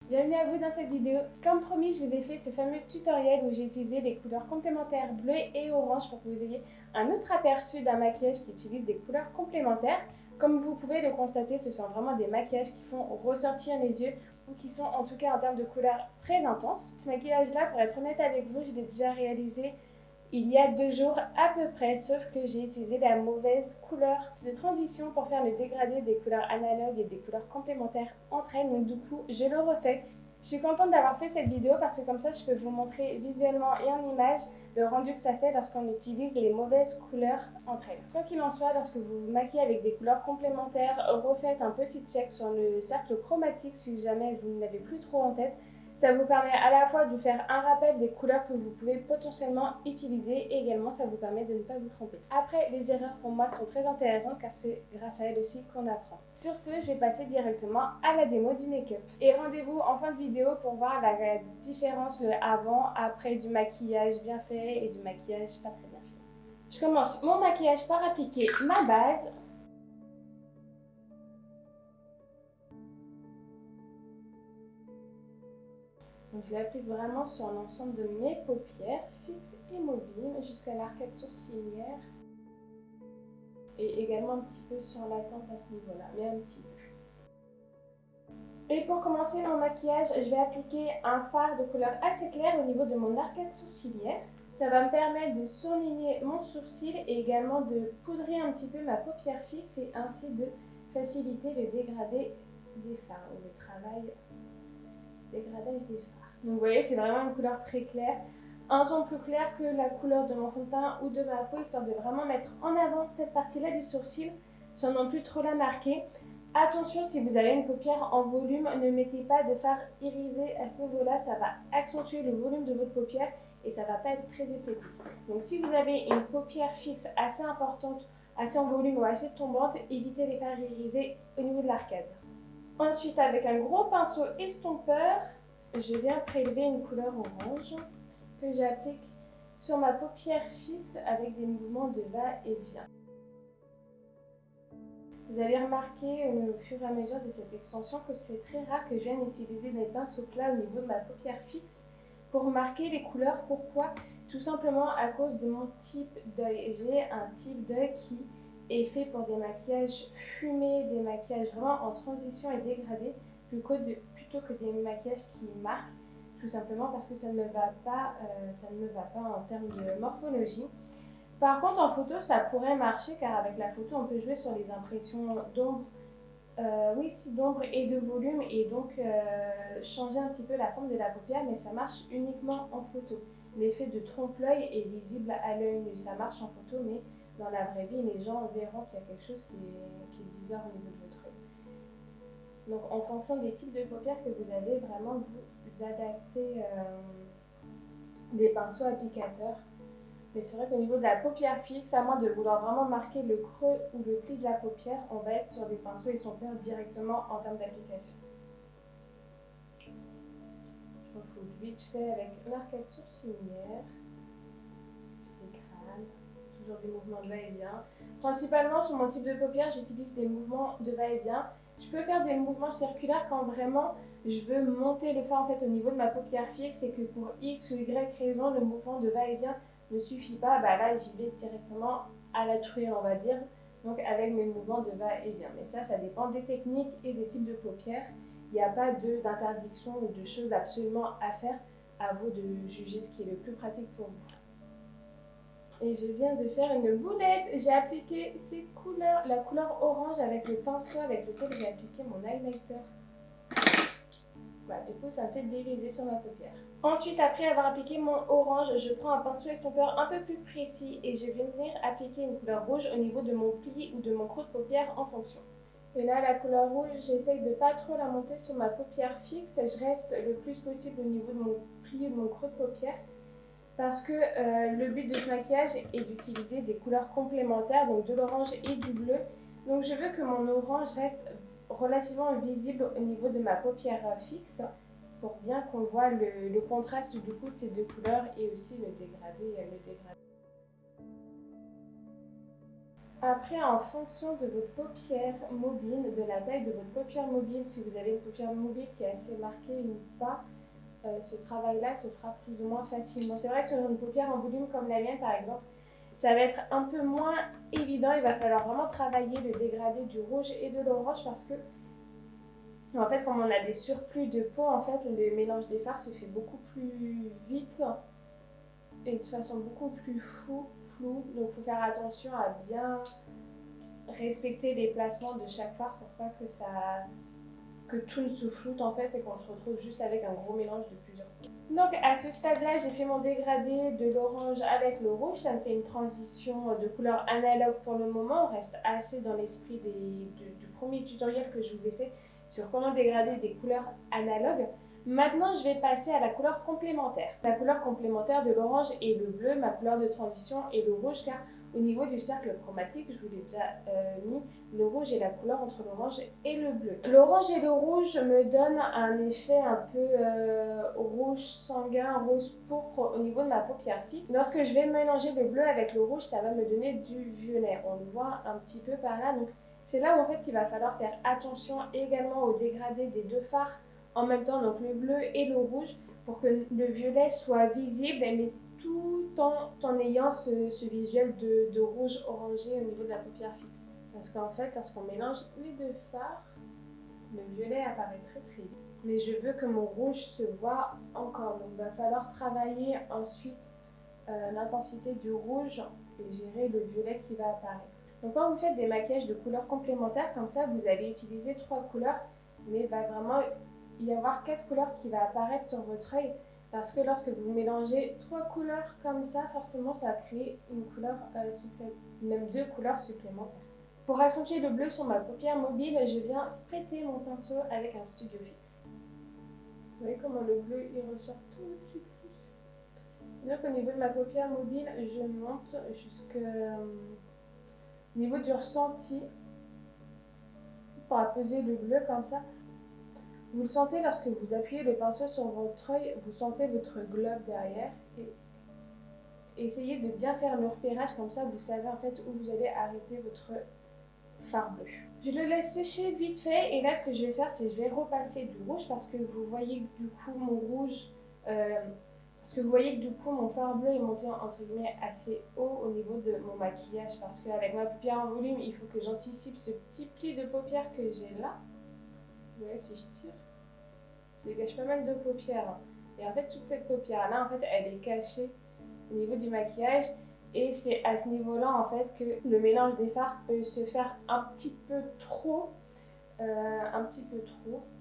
Bienvenue à vous dans cette vidéo. Comme promis, je vous ai fait ce fameux tutoriel où j'ai utilisé les couleurs complémentaires bleu et orange pour que vous ayez un autre aperçu d'un maquillage qui utilise des couleurs complémentaires. Comme vous pouvez le constater, ce sont vraiment des maquillages qui font ressortir les yeux ou qui sont en tout cas en termes de couleurs très intenses. Ce maquillage-là, pour être honnête avec vous, je l'ai déjà réalisé il y a 2 jours à peu près, sauf que j'ai utilisé la mauvaise couleur de transition pour faire le dégradé des couleurs analogues et des couleurs complémentaires entre elles, donc du coup je le refais. Je suis contente d'avoir fait cette vidéo parce que comme ça je peux vous montrer visuellement et en image le rendu que ça fait lorsqu'on utilise les mauvaises couleurs entre elles. Quoi qu'il en soit, lorsque vous vous maquillez avec des couleurs complémentaires, refaites un petit check sur le cercle chromatique si jamais vous ne l'avez plus trop en tête. Ça vous permet à la fois de faire un rappel des couleurs que vous pouvez potentiellement utiliser et également ça vous permet de ne pas vous tromper. Après, les erreurs pour moi sont très intéressantes car c'est grâce à elles aussi qu'on apprend. Sur ce, je vais passer directement à la démo du make-up. Et rendez-vous en fin de vidéo pour voir la différence, le avant-après du maquillage bien fait et du maquillage pas très bien fait. Je commence mon maquillage par appliquer ma base. Donc je l'applique vraiment sur l'ensemble de mes paupières, fixes et mobiles, jusqu'à l'arcade sourcilière. Et également un petit peu sur la tempe à ce niveau-là, mais un petit peu. Et pour commencer mon maquillage, je vais appliquer un fard de couleur assez claire au niveau de mon arcade sourcilière. Ça va me permettre de surligner mon sourcil et également de poudrer un petit peu ma paupière fixe et ainsi de faciliter le dégradé des fards, ou le dégradage des fards. Donc vous voyez, c'est vraiment une couleur très claire, un ton plus clair que la couleur de mon fond de teint ou de ma peau, histoire de vraiment mettre en avant cette partie-là du sourcil, sans non plus trop la marquer. Attention, si vous avez une paupière en volume, ne mettez pas de fard irisé à ce niveau-là, ça va accentuer le volume de votre paupière et ça va pas être très esthétique. Donc si vous avez une paupière fixe assez importante, assez en volume ou assez tombante, évitez les fards irisés au niveau de l'arcade. Ensuite, avec un gros pinceau estompeur, je viens prélever une couleur orange que j'applique sur ma paupière fixe avec des mouvements de va-et-vient. Vous allez remarquer au fur et à mesure de cette extension que c'est très rare que je vienne utiliser des pinceaux plats au niveau de ma paupière fixe pour marquer les couleurs. Pourquoi? Tout simplement à cause de mon type d'œil. J'ai un type d'œil qui est fait pour des maquillages fumés, des maquillages vraiment en transition et dégradés, plutôt que des maquillages qui marquent, tout simplement parce que ça ne me va pas en termes de morphologie. Par contre, en photo, ça pourrait marcher car avec la photo, on peut jouer sur les impressions d'ombre, d'ombre et de volume et donc changer un petit peu la forme de la paupière, mais ça marche uniquement en photo. L'effet de trompe-l'œil est visible à l'œil nu, ça marche en photo, mais dans la vraie vie, les gens verront qu'il y a quelque chose qui est bizarre au niveau de votre œil. Donc en fonction des types de paupières que vous avez, vraiment vous adaptez des pinceaux applicateurs. Mais c'est vrai qu'au niveau de la paupière fixe, à moins de vouloir vraiment marquer le creux ou le pli de la paupière, on va être sur des pinceaux estompeurs directement en termes d'application. Je refouille vite fait avec l'arcade sourcilière, les crânes, toujours des mouvements de va-et-vient. Principalement sur mon type de paupière, j'utilise des mouvements de va-et-vient. Je peux faire des mouvements circulaires quand vraiment je veux monter le fard en fait au niveau de ma paupière fixe et que pour X ou Y raison, le mouvement de va-et-vient ne suffit pas, là j'y vais directement à la truelle on va dire, donc avec mes mouvements de va-et-vient. Mais ça dépend des techniques et des types de paupières. Il n'y a pas d'interdiction ou de choses absolument à faire, à vous de juger ce qui est le plus pratique pour vous. Et je viens de faire une boulette, j'ai appliqué ces couleurs, la couleur orange avec le pinceau avec lequel j'ai appliqué mon highlighter. Du coup, ça me fait dériser sur ma paupière. Ensuite, après avoir appliqué mon orange, je prends un pinceau estompeur un peu plus précis et je vais venir appliquer une couleur rouge au niveau de mon pli ou de mon creux de paupière en fonction. Et là, la couleur rouge, j'essaye de pas trop la monter sur ma paupière fixe. Je reste le plus possible au niveau de mon pli ou de mon creux de paupière parce que le but de ce maquillage est d'utiliser des couleurs complémentaires, donc de l'orange et du bleu. Donc je veux que mon orange reste relativement visible au niveau de ma paupière fixe pour bien qu'on voit le contraste du coup de ces deux couleurs et aussi le dégradé. Après, en fonction de votre paupière mobile, de la taille de votre paupière mobile, si vous avez une paupière mobile qui est assez marquée ou pas, ce travail-là se fera plus ou moins facilement. C'est vrai que sur une paupière en volume comme la mienne, par exemple, ça va être un peu moins évident. Il va falloir vraiment travailler le dégradé du rouge et de l'orange parce que, en fait, comme on a des surplus de peau, en fait, le mélange des fards se fait beaucoup plus vite et de façon beaucoup plus floue. Donc, il faut faire attention à bien respecter les placements de chaque fard pour pas que tout ne se floute en fait et qu'on se retrouve juste avec un gros mélange de plusieurs. Donc à ce stade-là, j'ai fait mon dégradé de l'orange avec le rouge. Ça me fait une transition de couleur analogue pour le moment. On reste assez dans l'esprit du premier tutoriel que je vous ai fait sur comment dégrader des couleurs analogues. Maintenant, je vais passer à la couleur complémentaire. La couleur complémentaire de l'orange et le bleu, ma couleur de transition est le rouge car au niveau du cercle chromatique, je vous l'ai déjà mis, le rouge est la couleur entre l'orange et le bleu. L'orange et le rouge me donnent un effet un peu rouge sanguin, rose pourpre au niveau de ma paupière fixe. Lorsque je vais mélanger le bleu avec le rouge, ça va me donner du violet. On le voit un petit peu par là. Donc c'est là où en fait il va falloir faire attention également au dégradé des deux fards en même temps, donc le bleu et le rouge, pour que le violet soit visible, mais tout en ayant ce visuel de rouge orangé au niveau de la paupière fixe. Parce qu'en fait, lorsqu'on mélange les deux fards, le violet apparaît très très vite. Mais je veux que mon rouge se voit encore. Donc il va falloir travailler ensuite l'intensité du rouge et gérer le violet qui va apparaître. Donc quand vous faites des maquillages de couleurs complémentaires, comme ça, vous allez utiliser 3 couleurs, mais il va vraiment y avoir 4 couleurs qui vont apparaître sur votre œil. Parce que lorsque vous mélangez 3 couleurs comme ça, forcément ça va créer une couleur même 2 couleurs supplémentaires. Pour accentuer le bleu sur ma paupière mobile, je viens spreader mon pinceau avec un Studio Fix. Vous voyez comment le bleu il ressort tout de suite plus. Donc au niveau de ma paupière mobile, je monte jusqu'au niveau du ressenti pour apposer le bleu comme ça. Vous le sentez lorsque vous appuyez le pinceau sur votre œil, vous sentez votre globe derrière et essayez de bien faire le repérage, comme ça vous savez en fait où vous allez arrêter votre fard bleu. Je le laisse sécher vite fait et là ce que je vais faire c'est que je vais repasser du rouge parce que vous voyez que du coup mon rouge, mon fard bleu est monté entre guillemets assez haut au niveau de mon maquillage parce qu'avec ma paupière en volume il faut que j'anticipe ce petit pli de paupière que j'ai là. Vous voyez, si je tire, je dégage pas mal de paupières. Et en fait, toute cette paupière-là, en fait, elle est cachée au niveau du maquillage. Et c'est à ce niveau-là, en fait, que le mélange des fards peut se faire un petit peu trop.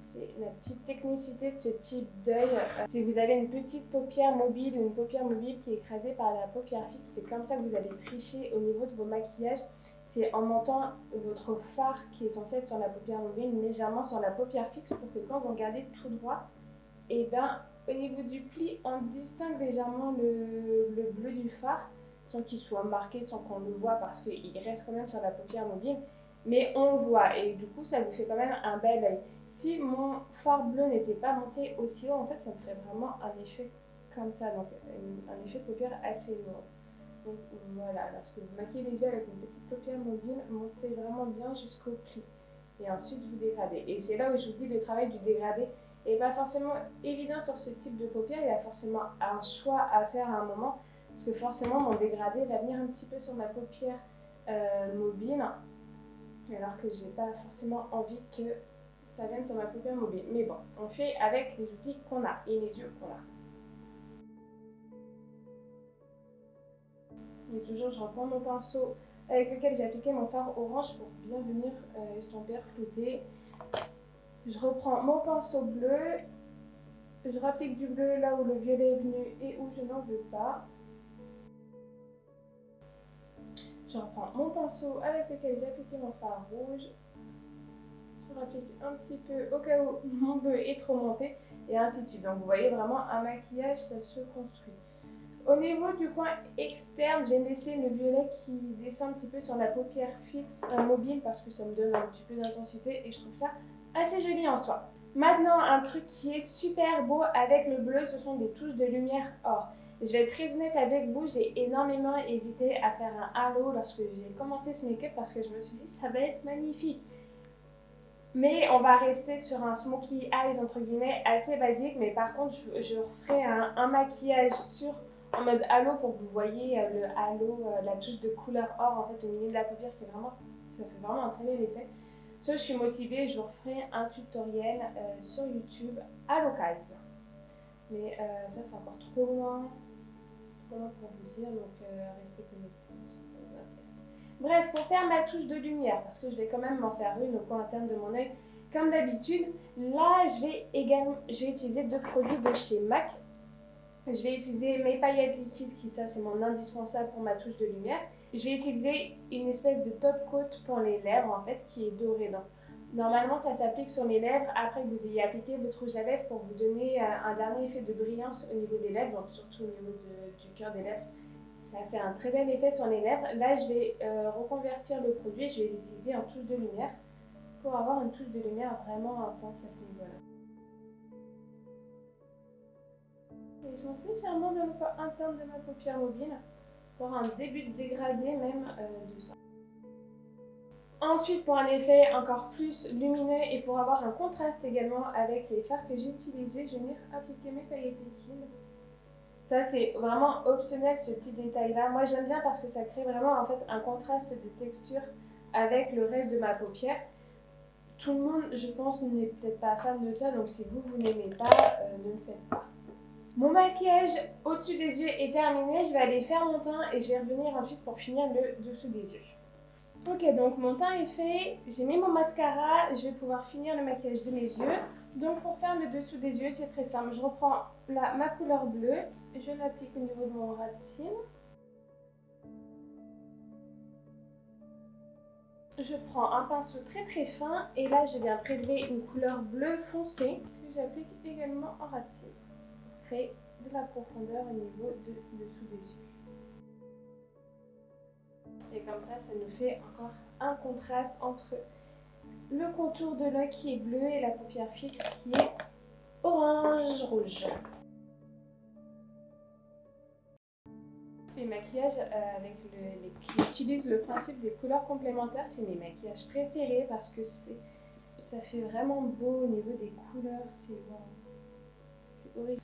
C'est la petite technicité de ce type d'œil. Si vous avez une petite paupière mobile ou une paupière mobile qui est écrasée par la paupière fixe, c'est comme ça que vous allez tricher au niveau de vos maquillages. C'est en montant votre fard qui est censé être sur la paupière mobile légèrement sur la paupière fixe pour que quand vous regardez tout droit, et bien au niveau du pli, on distingue légèrement le bleu du fard sans qu'il soit marqué, sans qu'on le voit parce qu'il reste quand même sur la paupière mobile. Mais on le voit et du coup ça vous fait quand même un bel œil. Si mon fard bleu n'était pas monté aussi haut, en fait ça me ferait vraiment un effet comme ça, donc un effet de paupière assez lourd. Donc voilà, lorsque vous maquillez les yeux avec une petite paupière mobile, montez vraiment bien jusqu'au pli. Et ensuite vous dégradez. Et c'est là où je vous dis le travail du dégradé n'est pas forcément évident sur ce type de paupière. Il y a forcément un choix à faire à un moment. Parce que forcément mon dégradé va venir un petit peu sur ma paupière mobile. Alors que j'ai pas forcément envie que ça vienne sur ma paupière mobile. Mais bon, on fait avec les outils qu'on a et les yeux qu'on a. Et toujours, je reprends mon pinceau avec lequel j'ai appliqué mon fard orange pour bien venir estomper, flouter. Je reprends mon pinceau bleu, je rapplique du bleu là où le violet est venu et où je n'en veux pas. Je reprends mon pinceau avec lequel j'ai appliqué mon fard rouge. Je rapplique un petit peu au cas où mon bleu est trop monté et ainsi de suite. Donc vous voyez vraiment un maquillage, ça se construit. Au niveau du coin externe, je vais laisser le violet qui descend un petit peu sur la paupière fixe mobile parce que ça me donne un petit peu d'intensité et je trouve ça assez joli en soi. Maintenant, un truc qui est super beau avec le bleu, ce sont des touches de lumière or. Je vais être très honnête avec vous, j'ai énormément hésité à faire un halo lorsque j'ai commencé ce make-up parce que je me suis dit ça va être magnifique. Mais on va rester sur un smokey eyes entre guillemets assez basique, mais par contre je referai un maquillage sur en mode halo pour que vous voyez le halo, la touche de couleur or en fait au milieu de la paupière qui est vraiment, ça fait vraiment un très bel effet. Ça je suis motivée, je vous referai un tutoriel sur YouTube à l'occasion. Mais ça c'est encore trop loin pour vous dire, donc restez connectés si ça vous intéresse. Bref, pour faire ma touche de lumière, parce que je vais quand même m'en faire une au coin interne de mon œil, comme d'habitude, là je vais utiliser deux produits de chez MAC. Je vais utiliser mes paillettes liquides, qui ça c'est mon indispensable pour ma touche de lumière. Je vais utiliser une espèce de top coat pour les lèvres en fait, qui est doré. Donc, normalement ça s'applique sur les lèvres après que vous ayez appliqué votre rouge à lèvres pour vous donner un dernier effet de brillance au niveau des lèvres, donc surtout au niveau du cœur des lèvres. Ça fait un très bel effet sur les lèvres. Là je vais reconvertir le produit, je vais l'utiliser en touche de lumière pour avoir une touche de lumière vraiment intense à ce niveau-là. Et je monte légèrement dans le coin interne de ma paupière mobile pour un début de dégradé même de sang. Ensuite, pour un effet encore plus lumineux et pour avoir un contraste également avec les fards que j'ai utilisés, je vais venir appliquer mes paillettes liquides. Ça, c'est vraiment optionnel ce petit détail-là. Moi, j'aime bien parce que ça crée vraiment en fait un contraste de texture avec le reste de ma paupière. Tout le monde, je pense, n'est peut-être pas fan de ça, donc si vous n'aimez pas, ne le faites pas. Mon maquillage au-dessus des yeux est terminé, je vais aller faire mon teint et je vais revenir ensuite pour finir le dessous des yeux. Ok, donc mon teint est fait, j'ai mis mon mascara, je vais pouvoir finir le maquillage de mes yeux. Donc pour faire le dessous des yeux, c'est très simple. Je reprends ma couleur bleue, je l'applique au niveau de mon ras de cils. Je prends un pinceau très très fin et là je viens prélever une couleur bleu foncé que j'applique également en ras de cils pour créer de la profondeur au niveau de dessous des yeux. Et comme ça nous fait encore un contraste entre le contour de l'œil qui est bleu et la paupière fixe qui est orange-rouge. Les maquillages qui utilisent le principe des couleurs complémentaires, c'est mes maquillages préférés parce que ça fait vraiment beau au niveau des couleurs, c'est bon.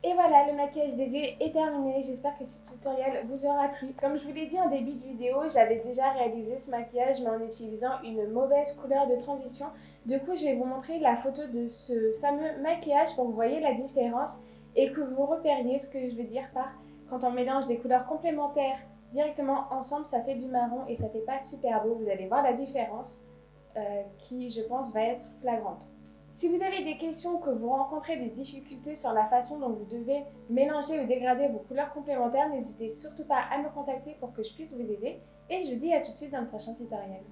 Et voilà, le maquillage des yeux est terminé. J'espère que ce tutoriel vous aura plu. Comme je vous l'ai dit en début de vidéo, j'avais déjà réalisé ce maquillage mais en utilisant une mauvaise couleur de transition. Du coup, je vais vous montrer la photo de ce fameux maquillage pour que vous voyez la différence et que vous repériez ce que je veux dire par quand on mélange des couleurs complémentaires directement ensemble, ça fait du marron et ça fait pas super beau. Vous allez voir la différence qui, je pense, va être flagrante. Si vous avez des questions, que vous rencontrez des difficultés sur la façon dont vous devez mélanger ou dégrader vos couleurs complémentaires, n'hésitez surtout pas à me contacter pour que je puisse vous aider. Et je vous dis à tout de suite dans le prochain tutoriel.